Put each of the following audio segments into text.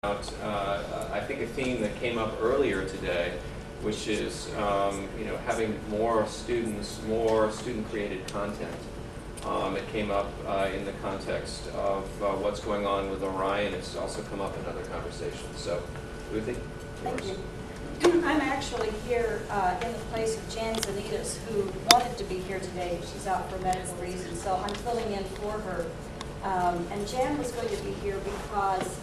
I think a theme that came up earlier today, which is having more students, more student-created content. It came up in the context of what's going on with Orion. It's also come up in other conversations. So, Ruthie, yours. Thank you. I'm actually here in the place of Jan Zanitas, who wanted to be here today. She's out for medical reasons, so I'm filling in for her. And Jan was going to be here because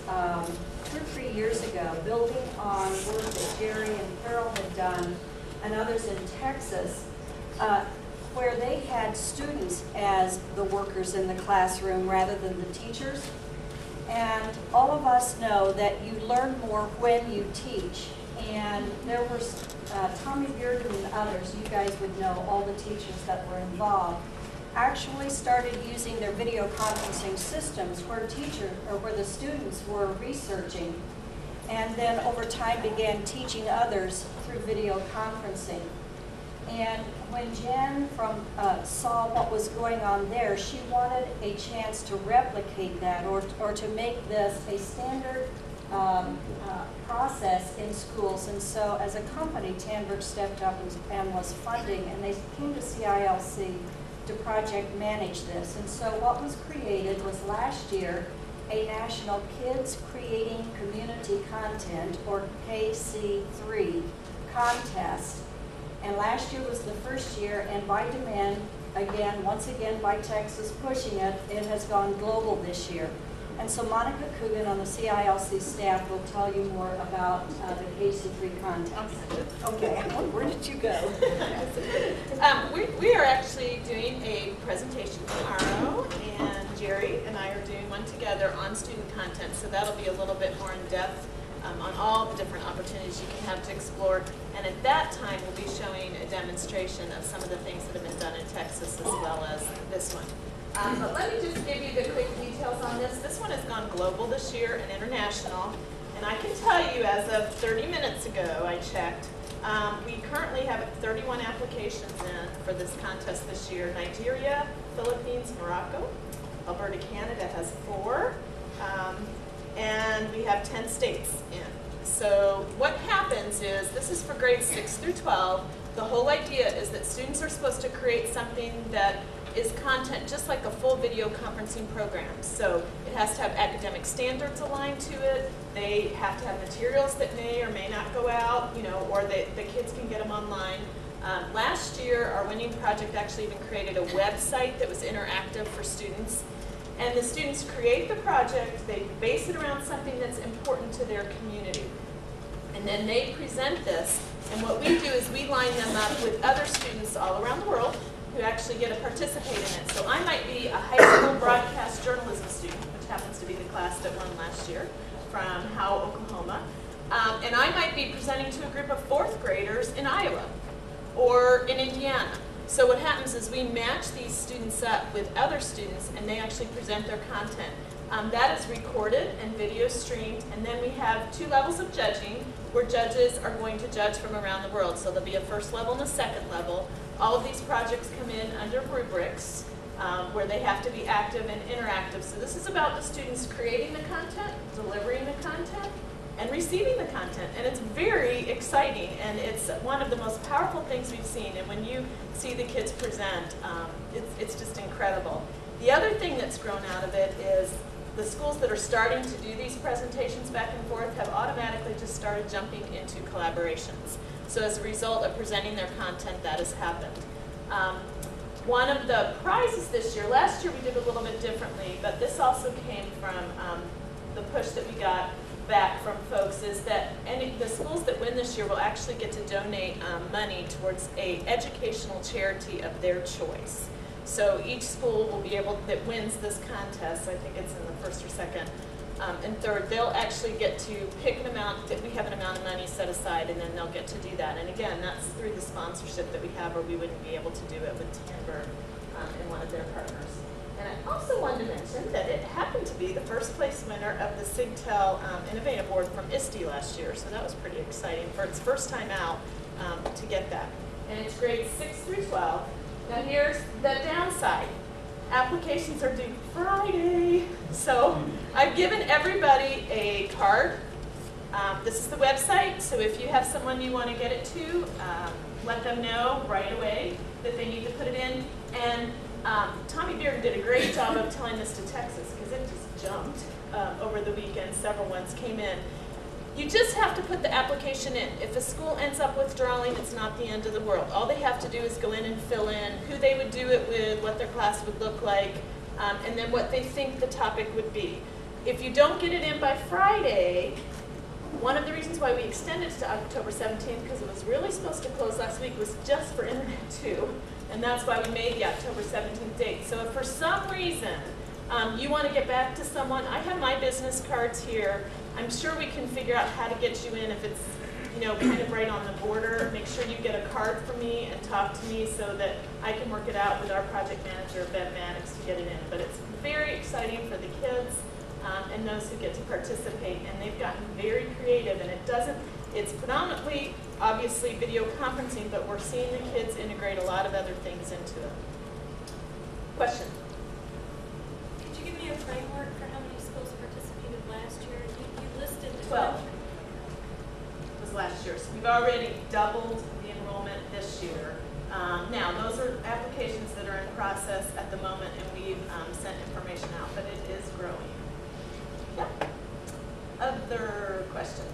2 or 3 years ago, building on work that Jerry and Carol had done and others in Texas, where they had students as the workers in the classroom rather than the teachers. And all of us know that you learn more when you teach. And there were Tommy Bearden and others, you guys would know, all the teachers that were involved, actually started using their video conferencing systems where the students were researching, and then over time began teaching others through video conferencing. And when Jan saw what was going on there, she wanted a chance to replicate that or to make this a standard process in schools. And so as a company, Tanberg stepped up and was funding, and they came to CILC to project manage this. And so what was created was last year a National Kids Creating Community Content, or KC3, contest. And last year was the first year, and by demand, once again by Texas pushing it, it has gone global this year. And so Monica Coogan on the CILC staff will tell you more about the KC3 contest. Okay, where did you go? We are actually doing a presentation tomorrow, and Jerry and I are doing one together on student content, so that'll be a little bit more in depth on all the different opportunities you can have to explore. And at that time, we'll be showing a demonstration of some of the things that have been done in Texas as well as this one. But let me just give you the quick details on this. This one has gone global this year and international. And I can tell you, as of 30 minutes ago, I checked, we currently have 31 applications in for this contest this year. Nigeria, Philippines, Morocco. Alberta, Canada has 4. And we have 10 states in. So what happens is, this is for grades 6 through 12. The whole idea is that students are supposed to create something that is content just like a full video conferencing program. So it has to have academic standards aligned to it. They have to have materials that may or may not go out, or the kids can get them online. Last year, our winning project actually even created a website that was interactive for students. And the students create the project, they base it around something that's important to their community. And then they present this, and what we do is we line them up with other students all around the world who actually get to participate in it. So I might be a high school broadcast journalism student, which happens to be the class that won last year from Howell, Oklahoma. And I might be presenting to a group of 4th graders in Iowa or in Indiana. So what happens is we match these students up with other students, and they actually present their content. That is recorded and video streamed, and then we have 2 levels of judging where judges are going to judge from around the world. So there'll be a first level and a second level. All of these projects come in under rubrics where they have to be active and interactive. So this is about the students creating the content, delivering the content, and receiving the content. And it's very exciting, and it's one of the most powerful things we've seen. And when you see the kids present, it's just incredible. The other thing that's grown out of it is the schools that are starting to do these presentations back and forth have automatically just started jumping into collaborations. So as a result of presenting their content, that has happened. One of the prizes this year, last year we did a little bit differently, but this also came from the push that we got back from folks, is that the schools that win this year will actually get to donate money towards an educational charity of their choice. So each school will be able, that wins this contest, I think it's in the 1st or 2nd and 3rd, they'll actually get to pick an amount, that we have an amount of money set aside, and then they'll get to do that. And again, that's through the sponsorship that we have, or we wouldn't be able to do it with Tanberg and one of their partners. And I also wanted to mention that it happened to be the 1st place winner of the Cilc Innovate Award from ISTE last year, so that was pretty exciting for its first time out to get that. And it's grades 6 through 12. Now here's the downside. Applications are due Friday. So I've given everybody a card This is the website, so if you have someone you want to get it to, let them know right away that they need to put it in. And Tommy Beard did a great job of telling this to Texas, because it just jumped over the weekend. Several ones came in. You just have to put the application in. If a school ends up withdrawing, it's not the end of the world. All they have to do is go in and fill in who they would do it with, what their class would look like, and then what they think the topic would be. If you don't get it in by Friday, one of the reasons why we extended to October 17th, because it was really supposed to close last week, was just for Internet 2. And that's why we made the October 17th date. So if for some reason you want to get back to someone, I have my business cards here. I'm sure we can figure out how to get you in if it's, you know, kind of right on the border. Make sure you get a card from me and talk to me so that I can work it out with our project manager, Ben Maddox, to get it in. But it's very exciting for the kids and those who get to participate. And they've gotten very creative. And it's predominantly, obviously, video conferencing, but we're seeing the kids integrate a lot of other things into it. Question? Could you give me a framework for how many schools participated last year? You listed 12 was last year. So we've already doubled the enrollment this year. Now, those are applications that are in process at the moment, and we've sent information out, but it is growing. Yeah. Other questions?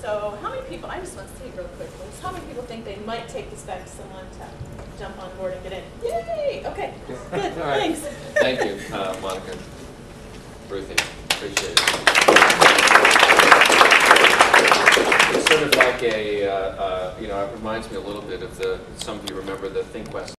So how many people, I just want to see real quick, how many people think they might take this back to someone to jump on board and get in? Yay! Okay, good, All right. thanks. Thank you, Monica, Ruthie, appreciate it. It's sort of like a, you know, it reminds me a little bit of some of you remember the ThinkQuest